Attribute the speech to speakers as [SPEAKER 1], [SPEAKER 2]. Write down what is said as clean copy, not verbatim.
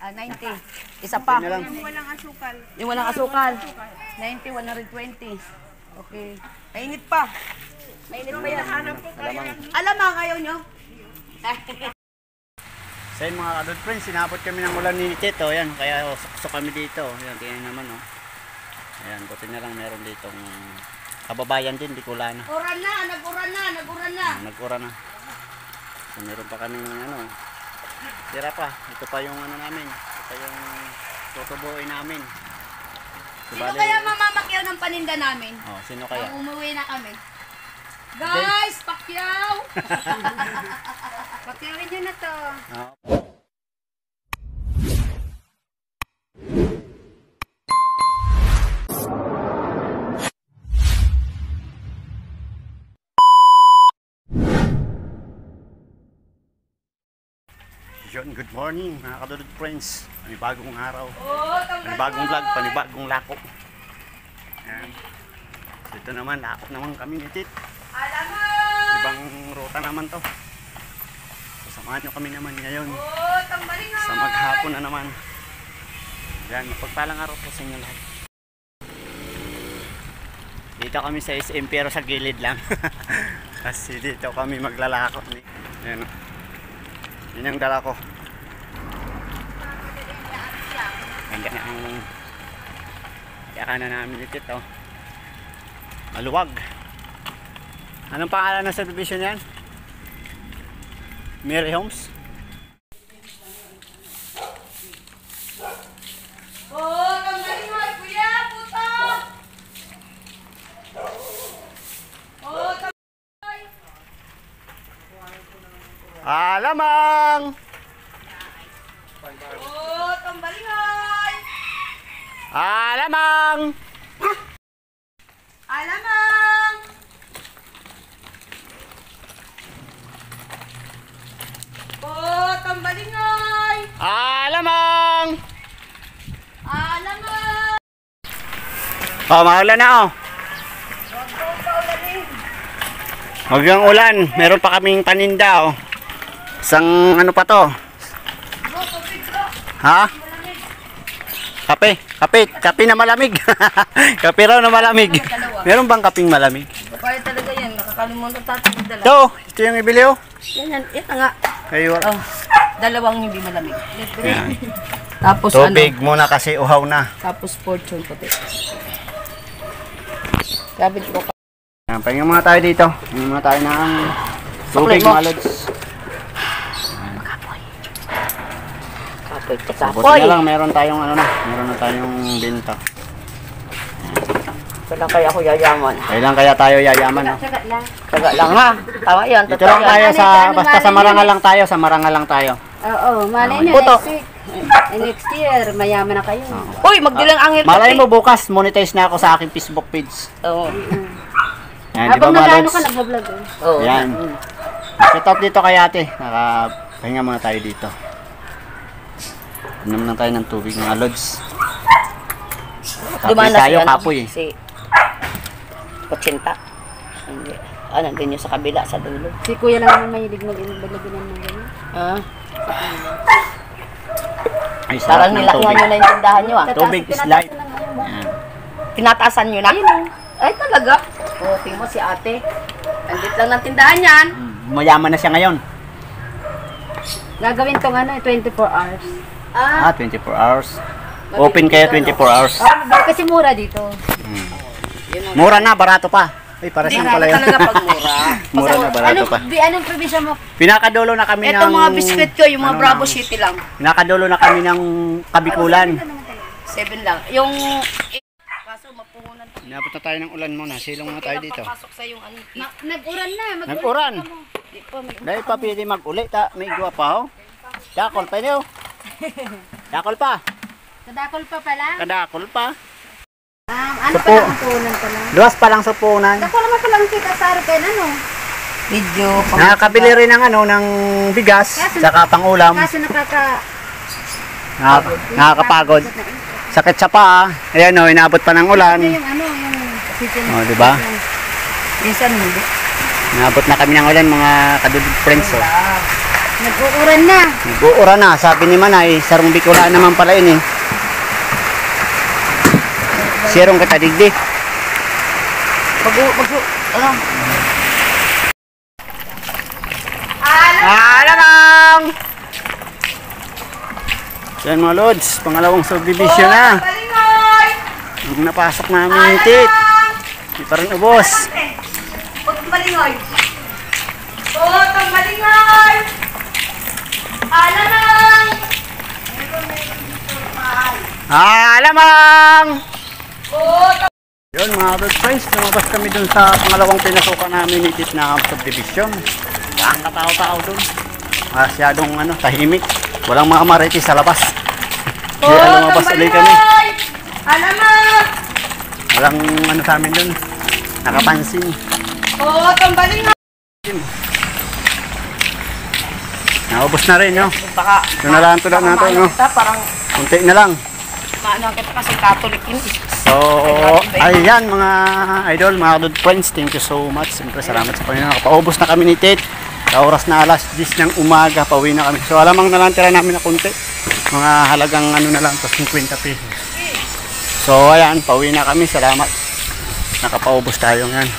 [SPEAKER 1] 90. Isa pa.
[SPEAKER 2] Yung walang asukal.
[SPEAKER 1] Yung walang asukal. 90, 120. Okay. Mainit pa. Mainit pa yan. Alamang ayaw nyo?
[SPEAKER 3] So yun mga kadod friends, sinabot kami ng ulan ni Tito. Ayan, kaya suksok kami dito. Ayan, tingnan naman oh. Ayan, buti na lang meron ditong kababayan din, di kulana.
[SPEAKER 1] Uran na, nag-uran na, nag-uran na.
[SPEAKER 3] Nag-uran na. So meron pa kaming ano, tira pa. Ito pa yung ano namin. Ito pa yung tutubuin namin.
[SPEAKER 1] Sino kaya mamamakyaw ng paninda namin?
[SPEAKER 3] Oh, sino kaya?
[SPEAKER 1] Nang umuwi na kami. Guys, pakyaw!
[SPEAKER 2] Pakyawin nyo na to.
[SPEAKER 3] Oh. Yun, good morning mga kadudod friends. Panibagong araw. Panibagong vlog, panibagong lako. Ayan. Dito naman, lakot naman kami ni Tit. Ibang ruta naman to. Sasamahan nyo kami naman ngayon. Sa maghapon na naman. Ayan, mapagpalang araw po sa inyo lahat. Dito kami sa SM pero sa gilid lang. Kasi dito kami maglalakot. Ayan. Yun yung dala ko. Hanggang na ang yakanan namin ito. Maluwag. Anong pangalan ng subdivision yan? Mary Homes?
[SPEAKER 1] Oh, tanggalin mo, kuya, puto! Oh,
[SPEAKER 3] Alamang!
[SPEAKER 1] oh, tambalingay!
[SPEAKER 3] Alamang!
[SPEAKER 1] Alamang! Oh, tambalingay!
[SPEAKER 3] Alamang!
[SPEAKER 1] Alamang!
[SPEAKER 3] Oh, maulan na oh. Huwag yung ulan. Meron pa kaming paninda oh. Isang ano pa to? Ha? Kape, kape na malamig. Kape raw na malamig. Meron bang kapeng malamig?
[SPEAKER 1] Kaya talaga yan, nakakalimutan tayo dalawa.
[SPEAKER 3] Ito yung ibili oh.
[SPEAKER 1] Yan, ito nga.
[SPEAKER 3] Kayo.
[SPEAKER 1] Oh, dalawang hindi malamig.
[SPEAKER 3] Yan.
[SPEAKER 1] Tapos
[SPEAKER 3] Tubig muna kasi uhaw na.
[SPEAKER 1] Tapos fortune puti. Sabi ko pa.
[SPEAKER 3] Yan, pahinga muna tayo dito. Pahinga muna tayo ng tubig mga lods. Buti na lang meron tayong ano na. Meron na tayong binta.
[SPEAKER 1] Kailan kaya ako yayaman?
[SPEAKER 3] Kailan kaya tayo yayaman no?
[SPEAKER 1] Taga lang ha. Tama yan.
[SPEAKER 3] Dito lang tayo sa, basta sa Marangal lang tayo. Sa Marangal lang tayo.
[SPEAKER 2] Oo, malay na
[SPEAKER 1] Puto.
[SPEAKER 2] next week. Next year, mayaman na kayo.
[SPEAKER 1] Uy, magdilang angel.
[SPEAKER 3] Malay mo bukas, monetize na ako sa aking Facebook page.
[SPEAKER 1] Oo.
[SPEAKER 3] Yan, di ba
[SPEAKER 2] Habang
[SPEAKER 3] mga
[SPEAKER 2] nag-ano
[SPEAKER 3] lods?
[SPEAKER 2] ka, nag-vlog eh.
[SPEAKER 1] Oo.
[SPEAKER 3] Yan. Shout out dito kay ate. Nakapahinga muna tayo dito. Inom lang tayo ng tubig mga lods. Kapoy tayo, kapoy.
[SPEAKER 1] Si Kotsinta. Hindi. Nandun yung sa kabila, sa dulo.
[SPEAKER 2] Si kuya lang naman mahilig mag-ilagyan ng gano'n.
[SPEAKER 1] Ah.
[SPEAKER 3] Ay, sarap
[SPEAKER 1] Parang
[SPEAKER 3] ng
[SPEAKER 1] nilakihan
[SPEAKER 3] tubig.
[SPEAKER 1] nyo na yung tindahan nyo ah.
[SPEAKER 3] Tubig is life. Yan.
[SPEAKER 1] Tinataasan nyo na? Ay talaga? Oo, tingin mo si ate. Andit lang ng tindahan yan.
[SPEAKER 3] Mayaman na siya ngayon.
[SPEAKER 2] Gagawin tong ano, 24 hours.
[SPEAKER 3] 24 hours. Open kayo 24 hours.
[SPEAKER 2] Kasi mura dito.
[SPEAKER 3] Mura na, barato pa. Ay, para saan pala yun?
[SPEAKER 1] Talaga pag mura.
[SPEAKER 3] Mura na, barato pa.
[SPEAKER 2] Anong probinsya mo?
[SPEAKER 3] Pinakadulo na kami ng...
[SPEAKER 1] Ito mga biscuit ko, yung mga
[SPEAKER 3] ano
[SPEAKER 1] Bravo
[SPEAKER 3] lang,
[SPEAKER 1] City lang.
[SPEAKER 3] Pinakadulo na kami ng Kabikulan.
[SPEAKER 1] 7 lang. Yung... Kaso mapuhunan.
[SPEAKER 3] Inabot na tayo ng ulan muna. Silong muna tayo dito.
[SPEAKER 1] Papasok sa yung ano.
[SPEAKER 2] Nag-uran na.
[SPEAKER 3] Nag-uran.
[SPEAKER 1] Di pa, may...
[SPEAKER 3] Dahil pa pwede mag-uli. May gawa pa ho. Dakol pa niyo. Dakol pa.
[SPEAKER 2] Kadakol pa pala.
[SPEAKER 3] Kadakol pa.
[SPEAKER 2] Ano
[SPEAKER 3] Supo.
[SPEAKER 2] pala ang punan pala?
[SPEAKER 3] Luwas pa lang sa punan.
[SPEAKER 2] Dako naman palang kita sa akin, ano?
[SPEAKER 1] Video.
[SPEAKER 3] Nakakabili rin ng ano, ng bigas, saka pang-ulam.
[SPEAKER 2] Kaso
[SPEAKER 3] Nakakapagod. Sakit sa paa. Ayan o, inabot pa ng ulan.
[SPEAKER 2] yung ano, yung...
[SPEAKER 3] O, diba?
[SPEAKER 1] Minsan hindi.
[SPEAKER 3] Inabot na kami ng ulan, mga kadudod friends. O.
[SPEAKER 2] Nag-uuran na.
[SPEAKER 3] Buura na, sabi ni Manay, sarong Bicolaan naman pala yun eh. Sirong katadigdi.
[SPEAKER 1] Ano?
[SPEAKER 3] Alamang! Yan mga lods, pangalawang subdivision na. Yung napasok namin yung tit. Hindi pa rin ubos.
[SPEAKER 1] Putong balingoy. Putong balingoy. Alamang!
[SPEAKER 3] Alamang!
[SPEAKER 1] Putong.
[SPEAKER 3] Yun mga good friends, lumabas kami dun sa pangalawang pinasukan namin ni tit na subdivision. Ang katao-tao dun. Masyadong tahimik. Walang mga marites sa labas. Kaya lumabas ulit kami.
[SPEAKER 1] Alamang!
[SPEAKER 3] Walang sa amin dun. Nakapansin.
[SPEAKER 1] Putong balingoy.
[SPEAKER 3] Naubos na rin, no?
[SPEAKER 1] Baka
[SPEAKER 3] Yun na lang tulad natin, no?
[SPEAKER 1] parang
[SPEAKER 3] Kunti na lang.
[SPEAKER 1] maano kita kasi Catholic yun.
[SPEAKER 3] So, ayan mga idol, mga good friends, thank you so much. Siyempre, salamat sa Panginoon. Nakapaubos na kami ni Tit. Sa oras na alas 10 ng umaga, pauwi na kami. So, alamang na lang tira namin na kunti. Mga halagang na lang, 50 pesos. So, ayan, pauwi na kami. Salamat. Nakapaubos tayo ngayon.